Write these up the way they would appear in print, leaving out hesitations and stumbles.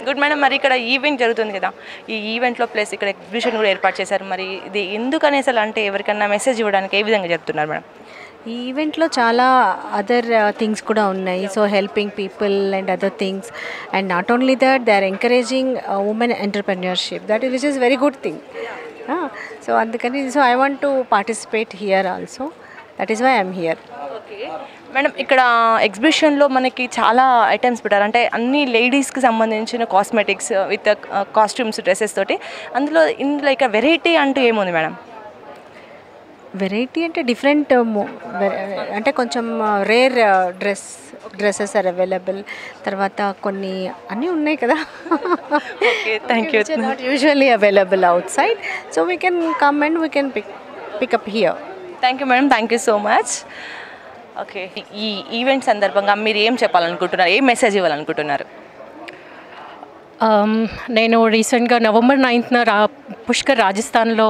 Good madam. మరి ఇక్కడ event జరుగుతుంది కదా, ఈ ఈవెంట్లో ప్లస్ ఇక్కడ ఎగ్జిబిషన్ కూడా ఏర్పాటు చేశారు. మరి ఇది ఎందుకని అసలు అంటే ఎవరికన్నా మెసేజ్ ఇవ్వడానికి ఏ విధంగా చెప్తున్నారు మేడం? ఈ ఈవెంట్లో చాలా అదర్ థింగ్స్ కూడా ఉన్నాయి. So helping people and other things, and not only that they are encouraging women entrepreneurship, that is which is very good thing. So అందుకని so I want to participate here also, that is why I'm here. Okay madam, ఇక్కడ ఎగ్జిబిషన్లో మనకి చాలా items పెట్టారు, అంటే అన్ని లేడీస్కి సంబంధించిన కాస్మెటిక్స్ విత్ కాస్ట్యూమ్స్ డ్రెస్సెస్ తోటి. ఇందులో ఇక వెరైటీ అంటూ ఏముంది మేడం? వెరైటీ అంటే డిఫరెంట్, అంటే కొంచెం రేర్ డ్రెస్సెస్ ఆర్ అవైలబుల్. తర్వాత కొన్ని అన్నీ ఉన్నాయి కదా, thank you. Not usually available out side, so we can come and we can pick up here. Thank you madam, thank you so much. Okay, ఈ event సందర్భంగా మీరు ఏం చెప్పాలనుకుంటున్నారు, ఏం మెసేజ్ ఇవ్వాలనుకుంటున్నారు? నేను రీసెంట్గా November 9th పుష్కర్ రాజస్థాన్లో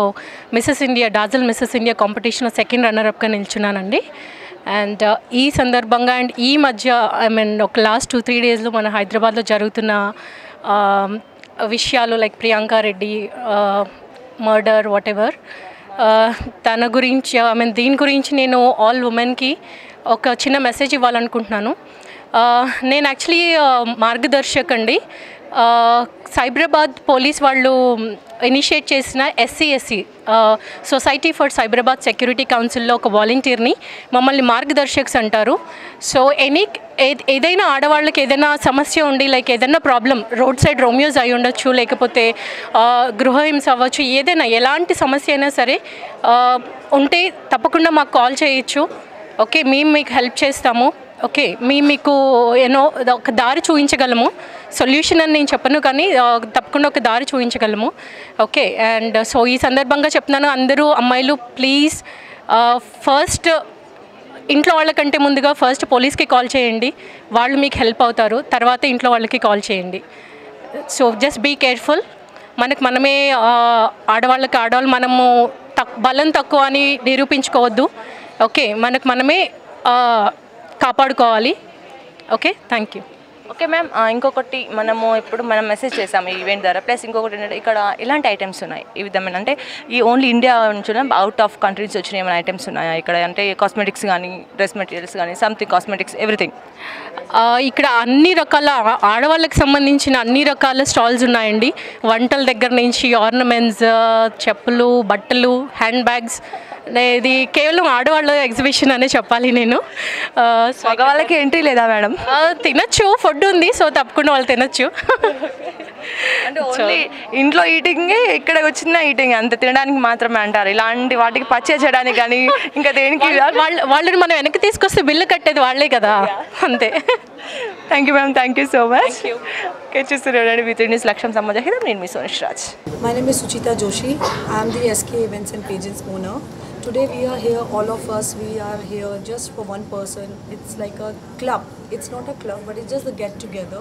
డాజల్ మిస్సెస్ ఇండియా కాంపిటీషన్లో సెకండ్ రన్నర్అప్గా నిల్చున్నానండి. అండ్ ఈ సందర్భంగా అండ్ ఈ మధ్య ఒక లాస్ట్ 2-3 డేస్లో మన హైదరాబాద్లో జరుగుతున్న విషయాలు like Priyanka Reddy murder what ever, తన గురించి దీని గురించి నేను ఆల్ ఉమెన్కి ఒక చిన్న మెసేజ్ ఇవ్వాలనుకుంటున్నాను. నేను యాక్చువల్లీ మార్గదర్శక్ అండి. సైబరాబాద్ పోలీస్ వాళ్ళు ఇనిషియేట్ చేసిన SC society for Cyberabad security కౌన్సిల్లో ఒక వాలంటీర్ని, మమ్మల్ని మార్గదర్శక్స్ అంటారు. సో ఏదైనా ఆడవాళ్ళకి ఏదైనా సమస్య ఉండి లైక్ ఏదైనా ప్రాబ్లం, రోడ్ సైడ్ రోమియోస్ అయి ఉండొచ్చు, లేకపోతే గృహహింస అవ్వచ్చు, ఏదైనా ఎలాంటి సమస్య అయినా సరే ఉంటే తప్పకుండా మాకు కాల్ చేయొచ్చు. ఓకే, మేము మీకు హెల్ప్ చేస్తాము. ఓకే, మీకు ఒక దారి చూపించగలము. సొల్యూషన్ అని నేను చెప్పను, కానీ తప్పకుండా ఒక దారి చూపించగలము. ఓకే, అండ్ సో ఈ సందర్భంగా చెప్తున్నాను, అందరూ అమ్మాయిలు ప్లీజ్ ఫస్ట్ ఇంట్లో వాళ్ళకంటే ముందుగా ఫస్ట్ పోలీస్కి కాల్ చేయండి, వాళ్ళు మీకు హెల్ప్ అవుతారు. తర్వాత ఇంట్లో వాళ్ళకి కాల్ చేయండి. So just be careful. మనమే ఆడవాళ్ళు మనము బలం తక్కువ అని నిరూపించుకోవద్దు. ఓకే, మనమే కాపాడుకోవాలి. Okay, thank you. Okay ma'am, ఇంకొకటి మనం మెసేజ్ చేసాము ఈ ఈవెంట్ ద్వారా. ప్లస్ ఇంకొకటి ఏంటంటే ఇక్కడ ఇలాంటి ఐటమ్స్ ఉన్నాయి ఈ విధమైన, అంటే ఈ ఓన్లీ ఇండియా నుంచి అవుట్ ఆఫ్ కంట్రీస్ వచ్చిన ఏమైనా ఐటమ్స్ ఉన్నాయా ఇక్కడ? అంటే కాస్మెటిక్స్ కానీ, డ్రెస్ మెటీరియల్స్ కానీ, సంథింగ్ కాస్మెటిక్స్ ఎవ్రీథింగ్. ఇక్కడ అన్ని రకాల ఆడవాళ్ళకి సంబంధించిన అన్ని రకాల స్టాల్స్ ఉన్నాయండి. వంటల దగ్గర నుంచి ఆర్నమెంట్స్, చెప్పులు, బట్టలు, హ్యాండ్ బ్యాగ్స్. ఇది కేవలం ఆడవాళ్ళ ఎగ్జిబిషన్ అనే చెప్పాలి నేను. మగవాళ్ళకి ఎంట్రీ లేదా మేడం? తినచ్చు, ఫుడ్ ఉంది, సో తప్పకుండా వాళ్ళు తినచ్చు. అంటే ఓన్లీ ఇంట్లో ఈటింగే, ఇక్కడ వచ్చిన ఈటింగ్ అంతే, తినడానికి మాత్రమే అంటారు. ఇలాంటి వాటికి పర్చేజ్ చేయడానికి కానీ ఇంకా దేనికి వాళ్ళని మనం వెనక్కి తీసుకొస్తే బిల్లు కట్టేది వాళ్ళే కదా, అంతే. Thank you ma'am, thank you so much. Okay, చూస్తున్నారండి విత్ న్యూస్ లక్ష్యం సమాజం. నేను మీ సోనిష్ Raj. My name is Suchita Joshi. I am the SK Events and Pageants owner. Today we are here, all of us, we are here just for one person. It's like a club. It's not a club, but it's just a get together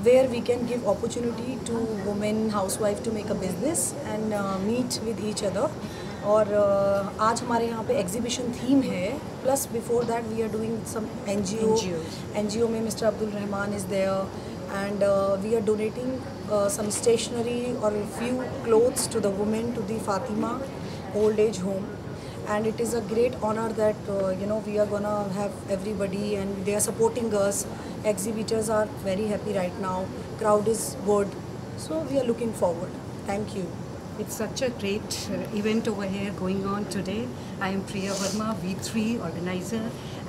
where we can give opportunity to women, housewife to make a business and meet with each other. और आज हमारे यहाँ पे exhibition theme है, plus before that we are doing some NGO में mister Abdul Rahman is there and we are donating some stationery or a few clothes to the women to the Fatima old age home. And it is a great honor that we are gonna have everybody and they are supporting us. Exhibitors are very happy right now, crowd is good, so we are looking forward. Thank you. It's such a great event over here going on today. I am Priya Verma, V3 organizer,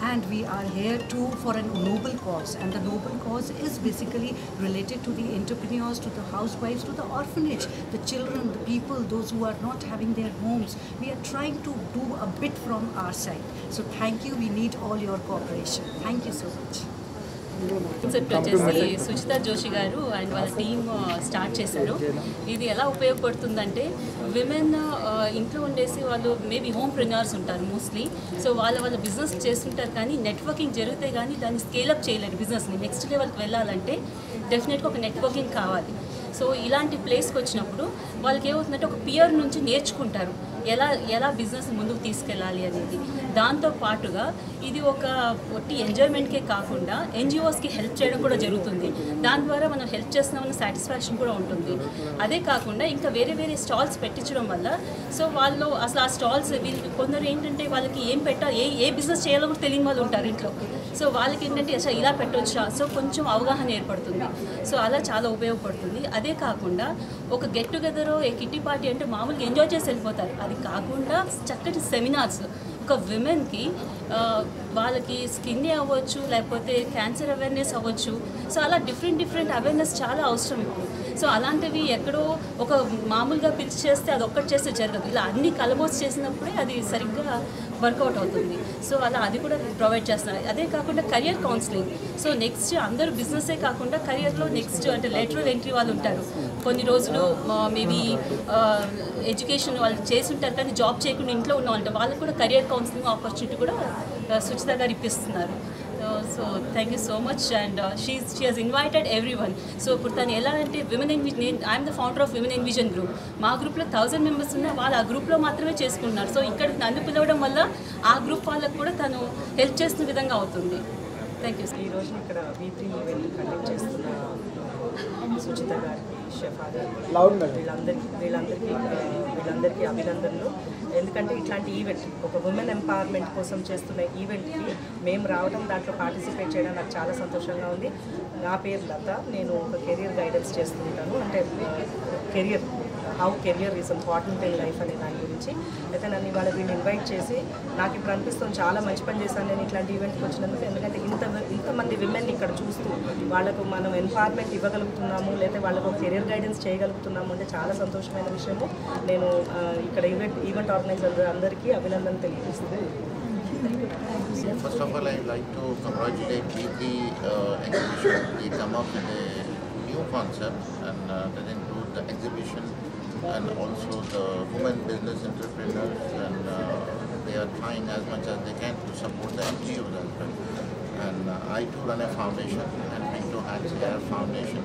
and we are here too for a noble cause, and the noble cause is basically related to the entrepreneurs, to the housewives, to the orphanage, the children, the people, those who are not having their homes. We are trying to do a bit from our side. So thank you, we need all your cooperation. Thank you so much. Concept వచ్చేసి సుచితా జోషి గారు and వాళ్ళ team start చేశారు. ఇది ఎలా ఉపయోగపడుతుందంటే women ఇంట్లో ఉండేసి వాళ్ళు maybe home ప్రెన్యూర్స్ ఉంటారు మోస్ట్లీ. సో వాళ్ళ బిజినెస్ చేస్తుంటారు, కానీ నెట్వర్కింగ్ జరిగితే కానీ దాన్ని స్కేలప్ చేయలేరు. బిజినెస్ని నెక్స్ట్ లెవెల్కి వెళ్ళాలంటే డెఫినెట్గా ఒక నెట్వర్కింగ్ కావాలి. సో ఇలాంటి ప్లేస్కి వచ్చినప్పుడు వాళ్ళకి ఏమవుతుందంటే ఒక పియర్ నుంచి నేర్చుకుంటారు. ఎలా బిజినెస్ ముందుకు తీసుకెళ్ళాలి అనేది. దాంతో పాటుగా ఇది ఒక ఒట్టి ఎంజాయ్మెంట్కే కాకుండా ఎన్జిఓస్కి హెల్ప్ చేయడం కూడా జరుగుతుంది. దాని ద్వారా మనం హెల్ప్ చేస్తున్నామన్న సాటిస్ఫాక్షన్ కూడా ఉంటుంది. అదే కాకుండా ఇంకా వేరే వేరే స్టాల్స్ పెట్టించడం వల్ల సో వాళ్ళు అసలు ఆ స్టాల్స్ కొందరు ఏంటంటే వాళ్ళకి ఏం పెట్టాలి, ఏ బిజినెస్ చేయాలో కూడా తెలియని వాళ్ళు ఉంటారు ఇంట్లో. సో వాళ్ళకి ఏంటంటే అసలు ఇలా పెట్టొచ్చా, సో కొంచెం అవగాహన ఏర్పడుతుంది. సో అలా చాలా ఉపయోగపడుతుంది. అదే కాకుండా ఒక గెట్ టుగెదర్, ఏ కిట్టి పార్టీ అంటే మామూలుగా ఎంజాయ్ చేసి వెళ్ళిపోతారు. అది కాకుండా చక్కటి సెమినార్స్ ఒక విమెన్కి వాళ్ళకి స్కిన్ అవ్వచ్చు, లేకపోతే క్యాన్సర్ అవేర్నెస్ అవ్వచ్చు. సో అలా డిఫరెంట్ అవేర్నెస్ చాలా అవసరం ఇప్పుడు. సో అలాంటివి ఎక్కడో ఒక మామూలుగా పిలిచి చేస్తే అది ఒక్కటి చేస్తే జరగదు. ఇలా అన్ని కలబోసి చేసినప్పుడే అది సరిగ్గా వర్కౌట్ అవుతుంది. సో అలా అది కూడా ప్రొవైడ్ చేస్తున్నారు. అదే కాకుండా కెరియర్ కౌన్సిలింగ్. సో నెక్స్ట్ అందరూ బిజినెసే కాకుండా కెరియర్లో నెక్స్ట్ అంటే లేటరల్ ఎంట్రీ వాళ్ళు ఉంటారు. కొన్ని రోజులు మేబీ ఎడ్యుకేషన్ వాళ్ళు చేసి ఉంటారు కానీ జాబ్ చేయకుండా ఇంట్లో ఉన్న వాళ్ళు వాళ్ళకు కూడా కెరియర్ కౌన్సిలింగ్ ఆపర్చునిటీ కూడా సుచిత గారు ఇప్పిస్తున్నారు. So thank you so much. And she has invited everyone. సో ఇప్పుడు తను ఎలా అంటే women envision, I'm the founder of women envision group. మా గ్రూప్లో 1000 మెంబర్స్ ఉన్నా వాళ్ళు ఆ గ్రూప్లో మాత్రమే చేసుకుంటున్నారు. సో ఇక్కడ నన్ను పిలవడం వల్ల ఆ గ్రూప్ వాళ్ళకు కూడా తను హెల్ప్ చేస్తున్న విధంగా అవుతుంది. Thank you. ఈరోజు ఇక్కడ V3 ఈవెంట్ కండక్ట్ చేస్తున్న సుచిత గారికి, షెఫా గారికి, వీళ్ళందరికీ అభినందనలు. ఎందుకంటే ఇట్లాంటి ఈవెంట్ ఒక ఉమెన్ ఎంపవర్మెంట్ కోసం చేస్తున్న ఈవెంట్కి మేము రావడం, దాంట్లో పార్టిసిపేట్ చేయడం నాకు చాలా సంతోషంగా ఉంది. నా పేరు లత. నేను ఒక కెరియర్ గైడెన్స్ చేస్తుంటాను. అంటే how career is important in life అనే దాని గురించి. అయితే నన్ను ఇవాళ వీళ్ళు ఇన్వైట్ చేసి నాకు ఇప్పుడు అనిపిస్తుంది చాలా మంచి పని చేశాను నేను ఇట్లాంటి ఈవెంట్కి వచ్చినందుకు. ఎందుకంటే ఇంతమంది విమెన్ ఇక్కడ చూస్తూ వాళ్ళకు మనం ఎంపవర్మెంట్ ఇవ్వగలుగుతున్నాము, లేదా వాళ్ళకు కెరియర్ గైడెన్స్ చేయగలుగుతున్నాము అంటే చాలా సంతోషమైన విషయము. నేను ఇక్కడ ఈవెంట్ ఆర్గనైజర్ అందరికీ అభినందనలు తెలియజేస్తున్నాను. First of all, I would like to congratulate V3 exhibition. They come up with a new concept, and that includes the exhibition and also the women business entrepreneurs, and they are trying as much as they can to support the NGOs as well. And I too run a foundation, and Pink to Hands Hair Foundation.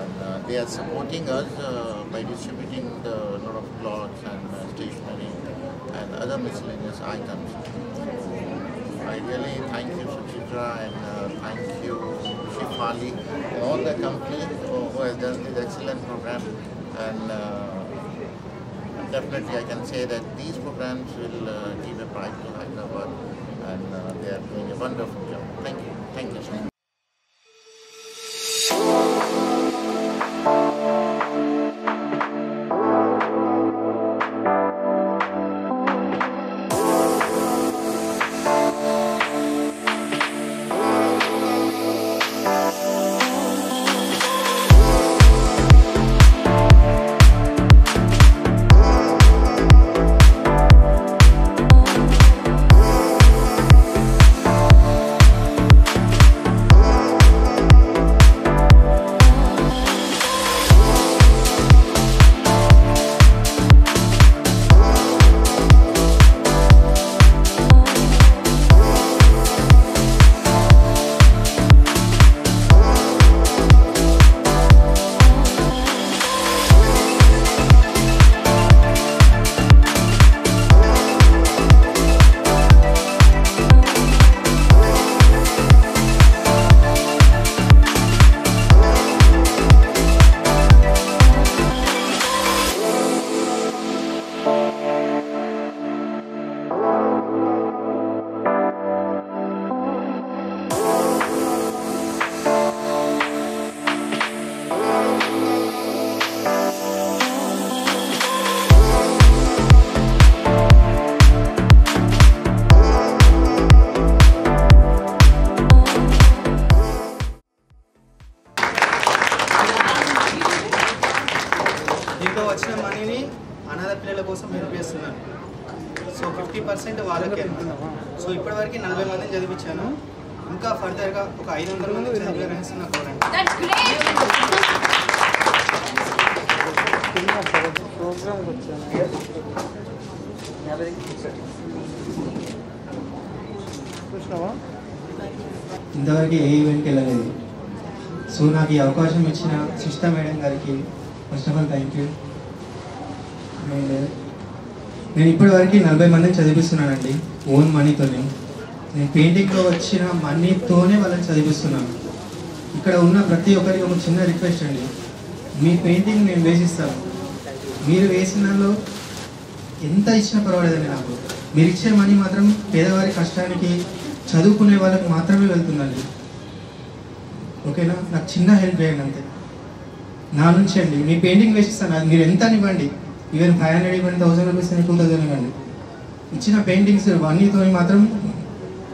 And they are supporting us by distributing the lot of clothes and stationery and other miscellaneous items. I really thank you, Suchitra, and thank you, Shefali, and all the company who has done this excellent program. And definitely I can say that these programs will give a pride to Hyderabad, and they are doing a wonderful job. Thank you. Thank you so much. వచ్చిన మనీని అనాథ పిల్లల కోసం వినిపిస్తున్నాను. So 50% వాళ్ళకే. So ఇప్పటివరకు 40 మందిని చదివించాను. ఇంకా ఫర్దర్గా ఒక 500 మంది చదివారనేసి నాకు కోరండి. ఇంతవరకు ఏ ఈవెంట్కి వెళ్ళలేదు. సో నాకు ఈ అవకాశం ఇచ్చిన సుష్తా మేడం గారికి first of all thank you. And నేను ఇప్పటివరకు 40 మందిని చదివిస్తున్నానండి ఓన్ మనీతోనే. నేను పెయింటింగ్లో వచ్చిన మనీతోనే వాళ్ళని చదివిస్తున్నాను. ఇక్కడ ఉన్న ప్రతి ఒక్కరికి ఒక చిన్న రిక్వెస్ట్ అండి, మీ పెయింటింగ్ నేను వేసిస్తాను, మీరు వేసిన దానిలో ఎంత ఇచ్చినా పర్వాలేదండి. నాకు మీరు ఇచ్చే మనీ మాత్రం పేదవారి కష్టానికి చదువుకునే వాళ్ళకి మాత్రమే వెళ్తుందండి. ఓకేనా? నాకు చిన్న హెల్ప్ చేయండి అంతే, నా నుంచి అండి. మీ పెయింటింగ్ వేసిస్తాను, అది మీరు ఎంత ఇవ్వండి, ఈవెన్ 500 ఇవ్వండి, 1000 రూపీస్ 2000 ఇవ్వండి. ఇచ్చిన పెయింటింగ్స్ అన్నితో మాత్రం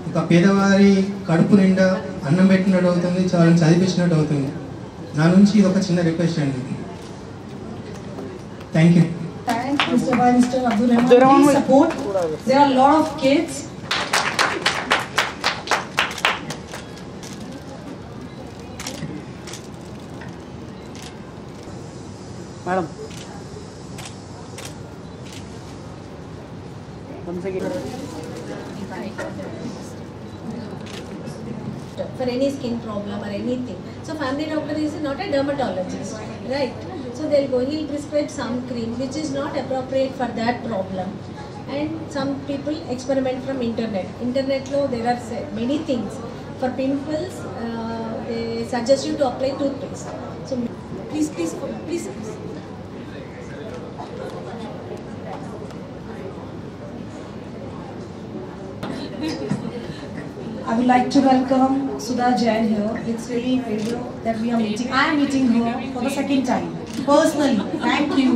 ఒక పేదవారి కడుపు నిండా అన్నం పెట్టినట్టు అవుతుంది, వాళ్ళని చదివించినట్టు అవుతుంది. నా నుంచి ఇది ఒక చిన్న రిక్వెస్ట్ అండి. Thank you. Thank Mr. Abdul Rahman. Please support. There are a lot of kids. Madam. One second. For any skin problem or anything. So family doctor is not a dermatologist, right? So he'll prescribe some cream which is not appropriate for that problem. And some people experiment from internet. Internet lo there are many things. For pimples, they suggest you to apply toothpaste. So please. I would like to welcome Sudha Jain here. It's really a pleasure that we are meeting. I am meeting her for the second time. Personally, thank you.